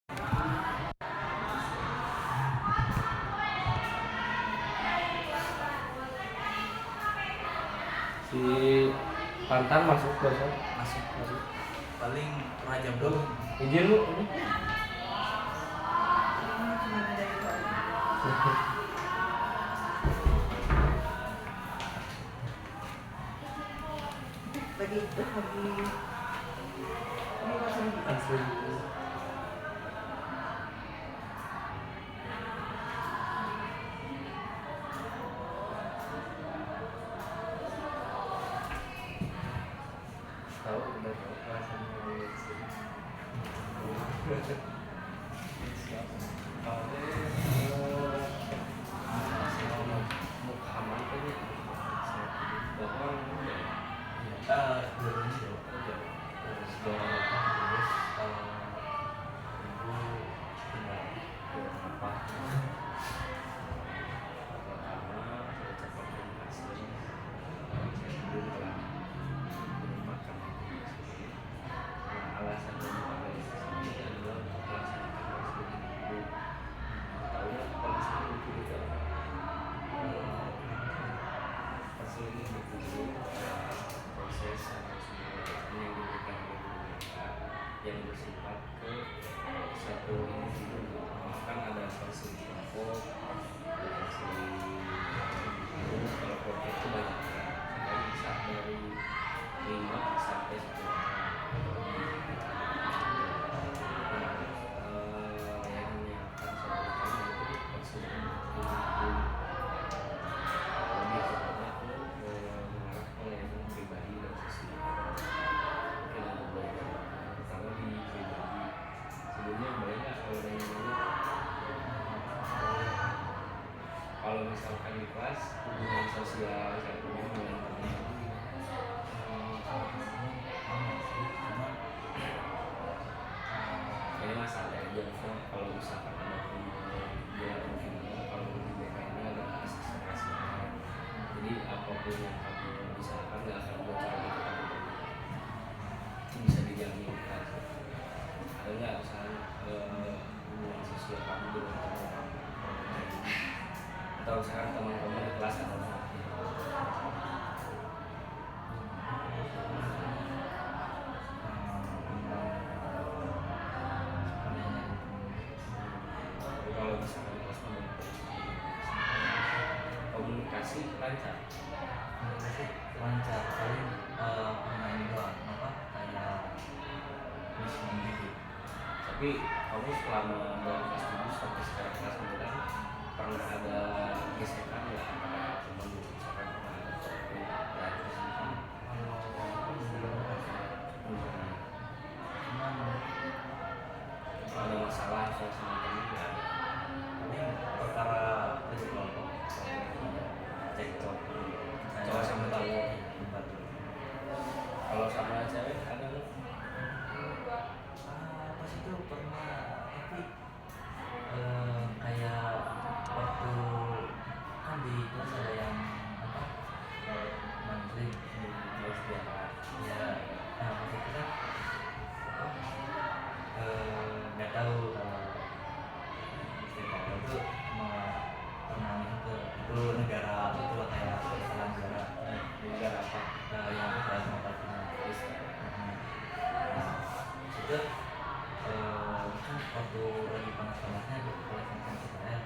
Si Pantan masuk besok. Masuk paling setengah jam dulu. Izin lu. Lagi ini masih Tahu udah tahu alasannya dari sini. Muhammad ini bohong Dua-duanya jauh. terus doang Terus ibu tinggal apa pertama saya ucapkan terima kasih saya sendiri telah makan di sini. Nah, alasan saya makan di sini adalah untuk melaksanakan prosedur ibu. Tahu nggak kalau misalnya ibu itu apa? Prosedur ibu itu proses atau sebuah yang diberikan oleh guru mereka yang bersifat ke satu individu. Kan ada versi kelompok, ada versi individu. Kalau kelompok itu banyak kan, sampai bisa dari 5 sampai 10 orang. Yang akan saya berikan itu versi individu. Lebih tepatnya aku mengarah ke layanan pribadi dan sosial. Mungkin ada beberapa pertama di pribadi. Sebelumnya boleh nggak kalau ada yang mau? Kalau misalkan di kelas hubungan sosial saya punya dengan teman-teman ini masalah aja. Kalau misalkan ada dia mungkin kalau di BK ini ada akselerasinya. Jadi apapun yang kamu usahakan nggak akan bocor gitu kan, itu bisa dijamin kan. Ada nggak misalnya hubungan sosial kamu dengan teman-teman atau misalkan teman-teman di kelas atau apa? Tapi kalau misalkan di kelas komunikasi lancar. sih lancar paling pernah ini doang apa kayak misi gitu. Tapi kamu selama dari kelas 7 sampai sekarang kelas 9 pernah ada gesekan nggak antara teman gitu? Misalkan pernah ada konflik dari Kalau ada masalah soal sama teman nggak ada? paling perkara dari kelompok Cekcok cowok sama cowok. Kalau sama cewek ada nggak? pas itu pernah tapi kayak waktu kan di kelas ada yang apa mancing Terus dia ya nah waktu itu kan apa nggak tahu kalau istiqomah itu pernah ke itu negara itu lah kayak kesalahan negara juga apa? yang kelas 4 Terus nah itu kan waktu lagi panas-panasnya di kelas makan CPR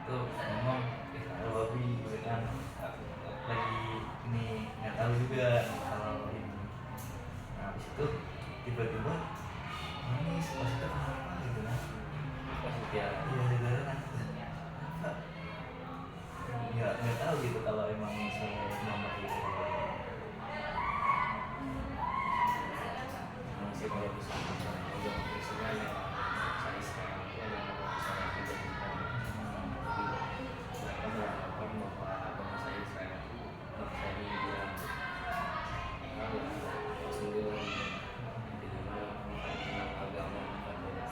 itu ngomong kalau babi gitu kan lagi ini nggak tahu juga kalau ini nah habis itu tiba-tiba nangis pas itu kenapa gitu kan pasti dia iya negara kan apa nggak tahu gitu kalau emang selama itu masih kalau bisa udah isinya ya saya sekarang itu ada misalnya pendidikan mereka mengharapkan bahwa agama saya Israel itu bangsa ini dia Rasul di mana tentang agama bukan beda.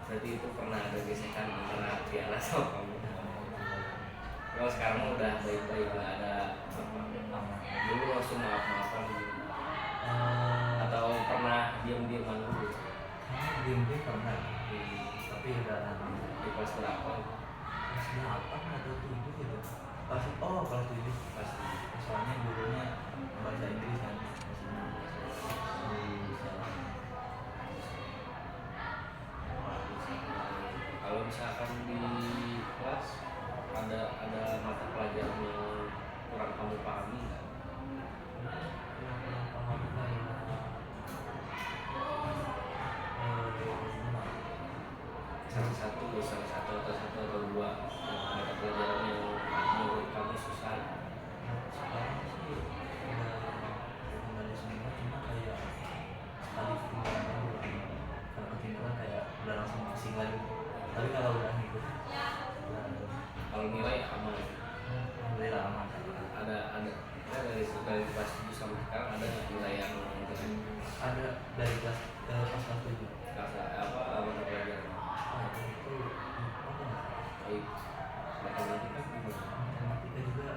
Berarti itu pernah ada gesekan antara Tiara sama kamu. Kalau sekarang udah baik-baik nggak ada apa dulu langsung maaf-maafan gitu. diam-diaman dulu Diem-diem pernah, tapi udah di kelas berapa kelas 8 atau 7 gitu. Kelas 7. kelas Soalnya gurunya bahasa Inggris kan di sana. kalau misalkan di kelas ada mata pelajaran yang kurang kamu pahami nggak? Salah satu atau dua mata pelajaran yang menurut kamu susah. Sekarang sih udah kembali semua, cuma kayak sekali ketinggalan dulu. Kalau ketinggalan kayak udah langsung pusing lagi. Tapi kalau udah ngikut Kalau nilai aman, alhamdulillah aman. ada dari kelas 7 sampai sekarang ada nggak nilai yang Ada dari kelas pas kelas 7. kelas apa mata pelajaran? Itu apa ya? Baik, matematika gimana? Matematika juga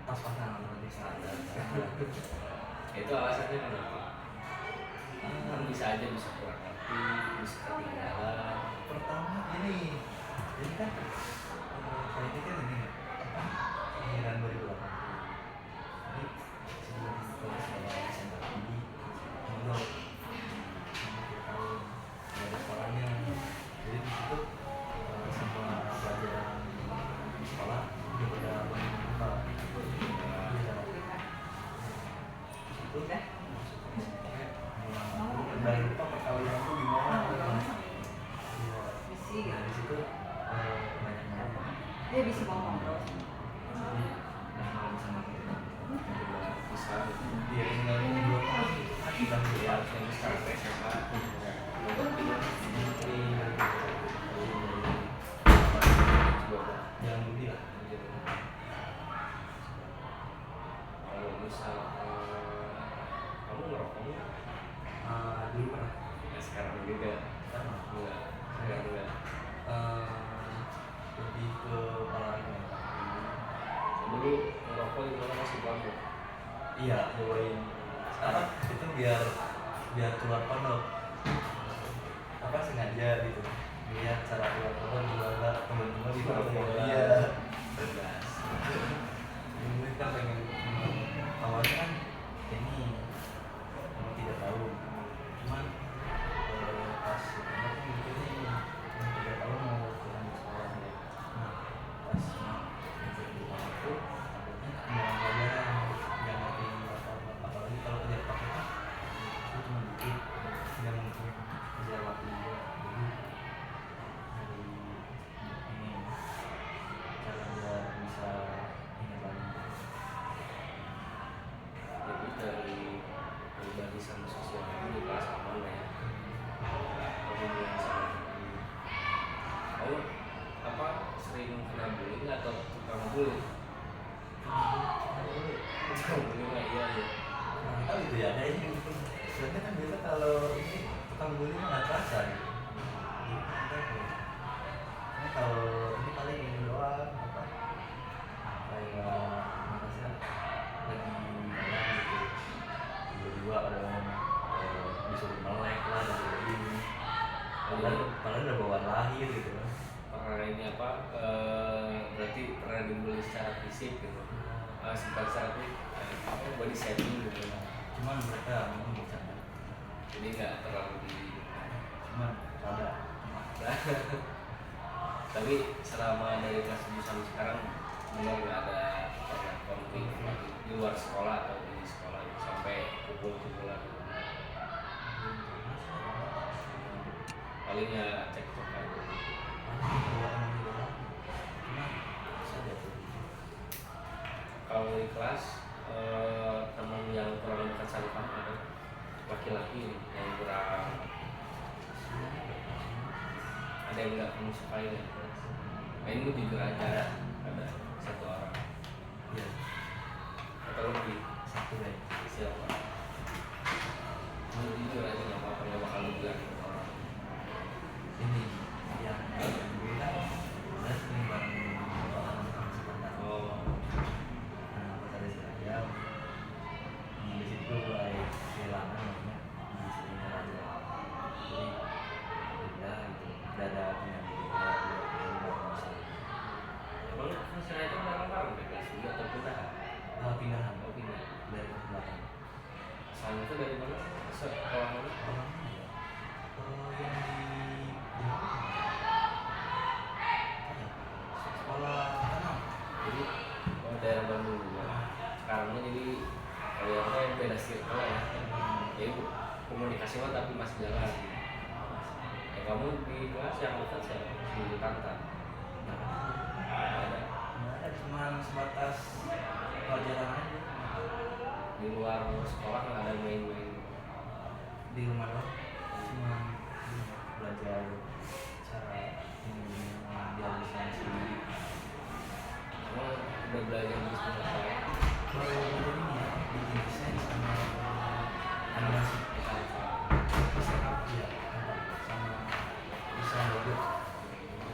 pas-pasan nanti standar. Itu alasannya kenapa? Kan bisa aja bisa kurang ngerti, bisa ketinggalan. Pertama ini kan saya ini kan ini apa akhiran 2008. Jadi sebelum ke sekolah SMA tinggi mondok selama 2 tahun nggak ada sekolahnya. Jadi di situ semua pelajaran di sekolah udah pada berjumpa. Itu kan dari lupa perkawinan tuh gimana. Nah di situ banyak banget. Dia bisa ngomong terus. Jadi kenal sama kita. Bisa Dia kenalnya 2 tahun. Kita ya yang sekarang SMA jangan budi lah. kalau misal kamu ngerokok nggak? Dulu pernah. Ya, sekarang juga Sama. enggak enggak Lebih ke olahraga. dulu ngerokok di mana masih pondok. Iya, cobain. Sekarang itu biar keluar pondok. Apa sengaja gitu. Lihat cara keluar pondok gimana, teman-teman di pondok. Iya. Bebas. Dulu kan pengen awalnya kan ini memang tidak tahu. Cuman pas pondok kan mikirnya ini yang tidak tahu mau pulang di sekolah ya. Nah, pas masuk di pondok itu takutnya ketinggalan pelajaran, nggak ngerti apa-apa. Apalagi kalau kerja pakai kan itu cuma dikit, nggak mungkin kerja waktu juga. Jadi dari ini cara dia bisa ingat lagi. Jadi dari pribadi sama sosial itu di kelas aman lah ya. Hubungan sama kamu apa sering kena bullying atau tukang bully? Tukang bully mah iya ya. Nah, tahu itu ya, ada ini sebenarnya kan biasa kalau ini tukang bully mah nggak terasa gitu. Jadi kita tuh, ini kalau ini paling ini doang apa kayak merasa lagi mana gitu, tiba-tiba ada orang disuruh melek lah, disuruh ini, padahal udah bawaan lahir gitu kan. Pernah ini apa berarti pernah dibully secara fisik gitu. Secara fisik apa body shaming gitu. Cuman mereka memang bercanda, Jadi nggak terlalu di cuman ada tapi selama dari kelas 7 sampai sekarang benar nggak ada pernah konflik di luar sekolah atau di sekolah gitu, sampai pukul-pukulan paling ya cekcok aja. Kalau di kelas teman yang kurang dekat sama kamu ada laki-laki yang kurang ada yang nggak kamu sukai ya? Ini gue jujur aja ada satu orang ya atau lebih satu baik siapa? Kamu jujur aja nggak apa-apa nggak bakal lu bilang ke orang. ini yang gue kan udah sering bareng orang sebentar. Oh, Nah pas ada si Rajab di situ daerah Bandung juga. Sekarang jadi kalian beda circle ya. Jadi komunikasi mah tapi masih jalan. Kamu di kelas yang dekat siapa? Di Tantan. Ada. Nggak ada, cuma sebatas pelajaran aja. Di luar sekolah nggak ada main-main. Di rumah lo cuma belajar cara dihaluskan sendiri. Kamu udah belajar bisnis apa ya? Kalau belajar ini ya bikin desain sama animasi bisa ya sama desain logo.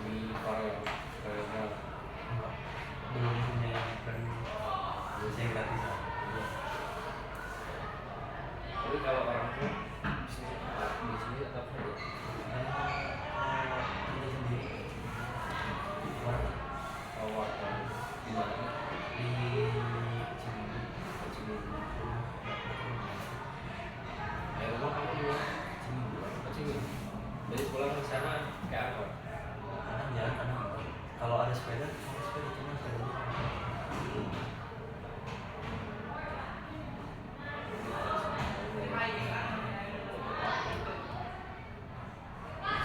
Di Korea Enggak, belum punya yang premium, saya gratis aja. tapi kalau orang tuh bisnis atau kerja Kerja sendiri di warna atau warga di mana di Cimindi. ayo rumah kamu di mana Cimindi kecil jadi pulang ke sana kayak apa kadang jalan kadang enggak. Kalau ada sepeda cuma sepeda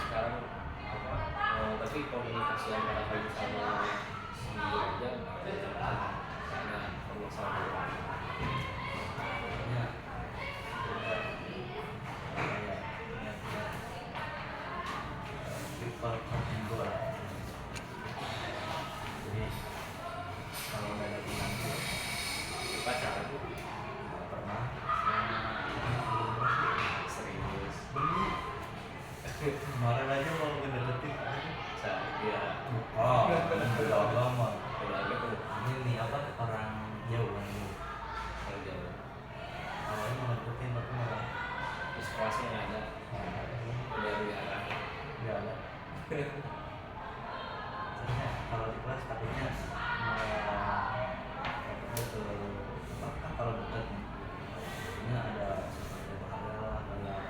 sekarang apa tapi komunikasi antara kamu sama si aja karena permasalahan ya kayak people come and go lah. Jadi kalau nggak ada bilang tuh pacaran tuh nggak pernah serius kemarin aja mau ngedeketin saya oh udah lama udah agak tuh ini nih apa orang jauh kan jauh kalau jauh awalnya mau ngedeketin tapi malah terus kelasnya nggak ada udah biara nggak ada. Soalnya kalau di kelas takutnya apa kan kalau deket nih takutnya ada sesuatu bahaya lah kayak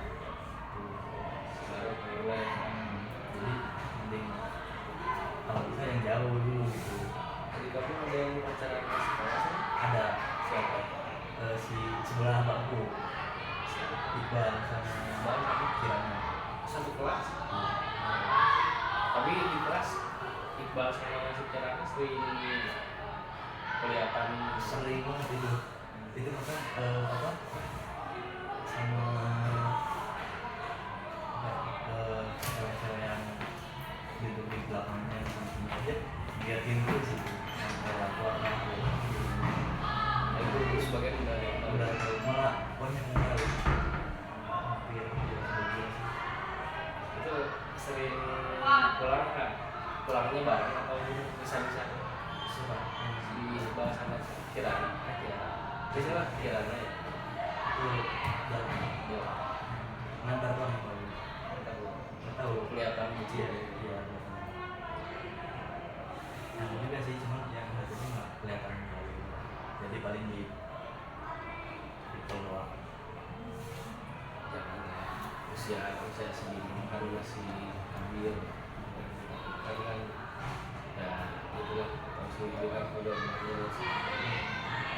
baru mulai jadi mending kalau bisa yang jauh dulu gitu. jadi kamu ada yang pacaran di sekolah sih Ada siapa si sebelah mbakku Iqbal sama Iqbal sama Kirana. satu kelas tapi di kelas Iqbal sama si Kirana sering kelihatan Sering banget itu kan apa sama cewek-cewek yang duduk di belakangnya samping aja liatin terus itu sampai aku itu sebagian udah tahu malah pokoknya mulai hampir 12 sih. itu sering pulang nggak pulangnya bareng atau bisa-bisa Suka di Iqbal sama Kirana biasanya Kirana ya itu jalan ya ngantar doang kalau nggak tahu kelihatan iya kecil iya yang juga sih cuma yang satunya nggak kelihatan terlalu jadi paling di doang. jangan ya usia segini kan masih ambil kan ya itulah tahu sendiri kan udah umurnya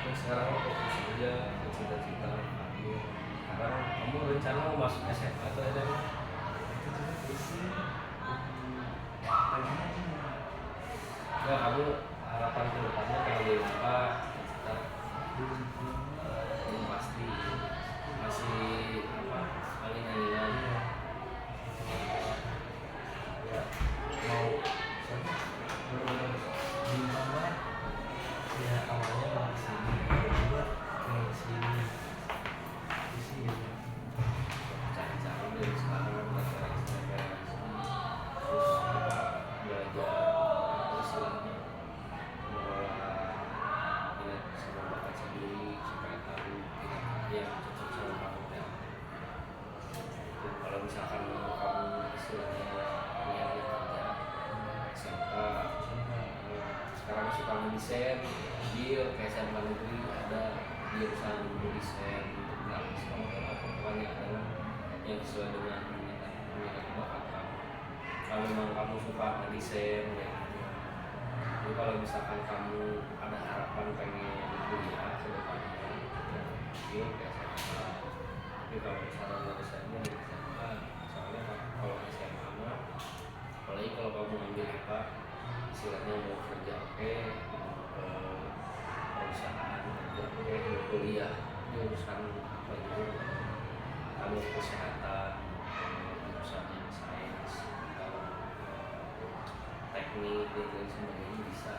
terus sekarang fokus aja ke cita-cita ambil sekarang kamu rencana mau masuk SMA atau SMA Itu juga sih pengennya sih ya kamu harapan ke depannya pengen apa cita belum belum pasti masih apa angin-anginan ya mau bingung banget ya awalnya mau kesini kedua mau kesini itu sih gitu. cari-cari dari sekarang belajar terus apa belajar terus istilahnya mengelola minat sama bakat sendiri supaya tahu yang cocok sama kamu ya itu kalau misalkan kamu istilahnya punya kerja SMK sekarang suka mendesain dia kayak SMA negeri ada jurusan desain untuk grafis kamu apa pokoknya adalah yang sesuai dengan minat bakat kamu kalau memang kamu suka mendesain ya jadi kalau misalkan kamu ada harapan pengen kecil ke SMA. Tapi kalau misalnya dari SMA di SMA, soalnya kalau SMA mah apalagi kalau kamu ambil IPA istilahnya mau kerja oke, mau ke perusahaan kerja oke, mau kuliah jurusan apa gitu, kamu kesehatan, jurusan yang sains atau teknik dan lain sebagainya bisa.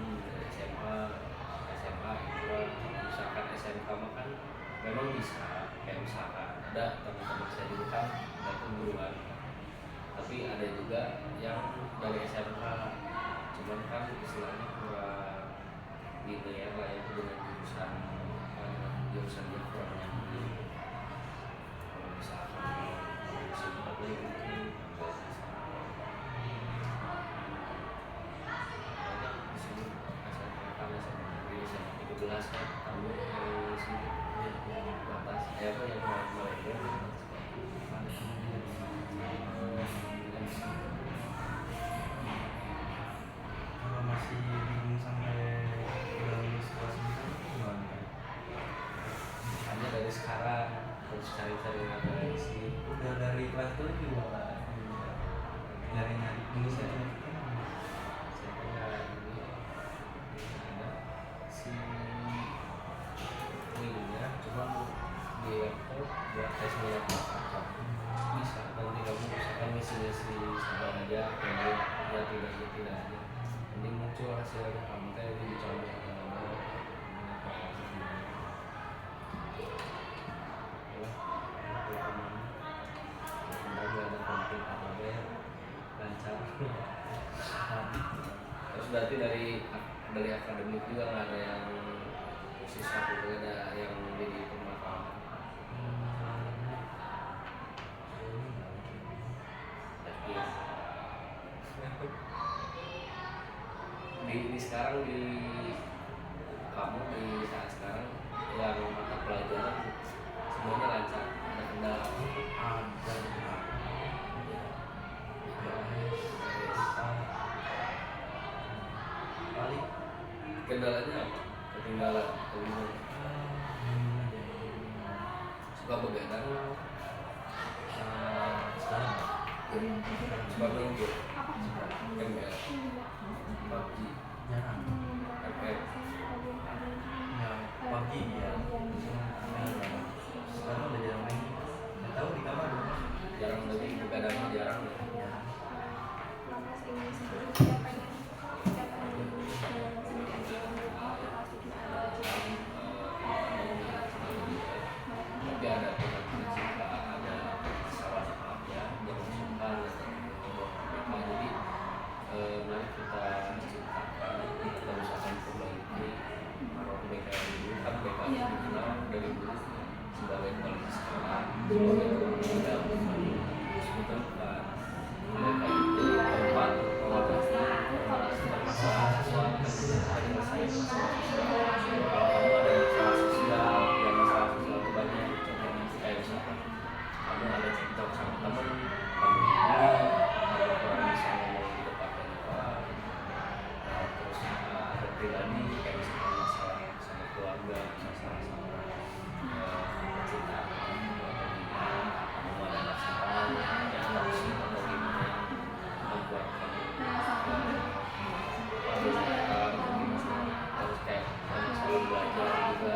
Dari SMA itu misalkan SMK mah kan memang bisa, kayak misalkan ada teman-teman saya dulu kan itu guruan, tapi ada juga yang dari SMK cuman kan istilahnya kurang linear lah ya dengan jurusannya kurang nyambung. Kalau misalkan simpelnya mungkin banyak di sini SMK di SMA 13 kan kamu yang di sini batas apa yang Malaysia Kalau masih bingung sampai udah lulus kelas 9 gimana? hanya dari sekarang terus cari-cari referensi. Udah dari kelas itu juga nyari-nyari dulu saya Saya ini ada si linknya, cuma di laptop buat tes minat bakat bisa. Nanti kamu misalkan ngisi-ngisi sabar aja, kemudian ya tidak aja. Nanti muncul hasilnya kamu teh dicoba ada konflik apa ya lancar. Terus berarti dari akademik juga nggak ada yang susah gitu, ada yang jadi permasalahan. Yakin. Di sekarang di kamu di saat sekarang yang mata pelajaran semuanya lancar, ada kendala paling kendalanya apa? Ketinggalan kebingungan, suka begadang, sekarang suka nunggu, ML, PUBG, jarang FF. ya pagi ya sekarang udah jarang main nggak tahu di kamar dulu Jarang lagi begadangnya jarang ya. jarang Tapi ada teman-teman suka ada salah ya jangan sungkan jadi mari kita ciptakan kita usahakan perbaiki marwah BK dulu kan BK dikenal dari dulu sebagai kepala sekolah sebagai pemuda sebetulnya bukan BK itu tempat masalah sesuatu penyelesaian kalau kamu ada masalah sosial yang masalah sosial itu banyak contohnya kayak misalkan kamu ada cekcok sama temen kamu bingung kurang bisa ngomong di depan banyak orang, terus ada pribadi kayak misalkan masalah sama keluarga, masalah sama percintaan kamu atau gimana kamu ada masalah yang toksik atau gimana yang membuat kamu terus kayak masalah belajar juga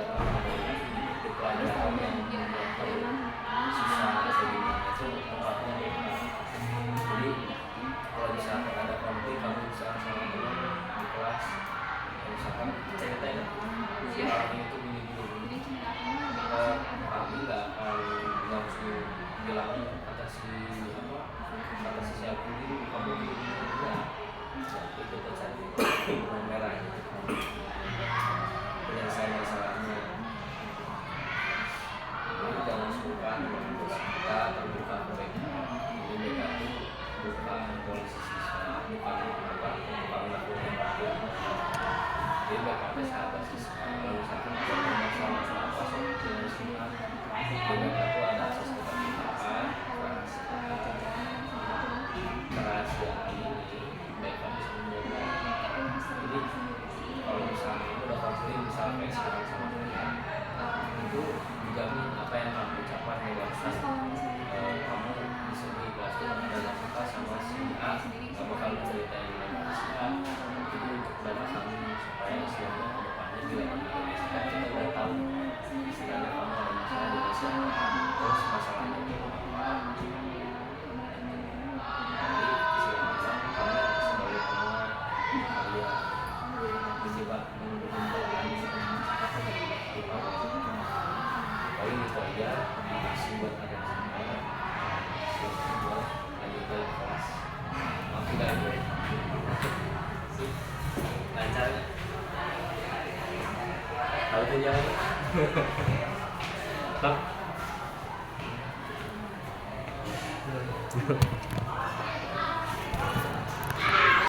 di pelajaran yang membuat kamu susah atau gimana itu tempatnya jadi kalau misalkan ada konflik kamu bisa sama teman di kelas misalkan ceritain si orang itu gini kami nggak akan langsung bilang kata si siapa ini kamu gini itu terjadi benang merah gitu penyelesaian masalahnya. Jadi jangan suka kita terbuka ke BK. Jadi BK itu bukan polisi siswa, bukan melakukan rakyat. Jadi BK itu sahabat siswa. Kalau misalkan ada masalah apa jangan suka. Di BK itu ada akses keterbukaan, kerahasiaan ini BK bisa menjaga. Jadi kalau misalnya udah konseling misalnya kayak sekarang sama saya Enggak, gue. Lancar nggak? Tahu tuh jalan. Stop.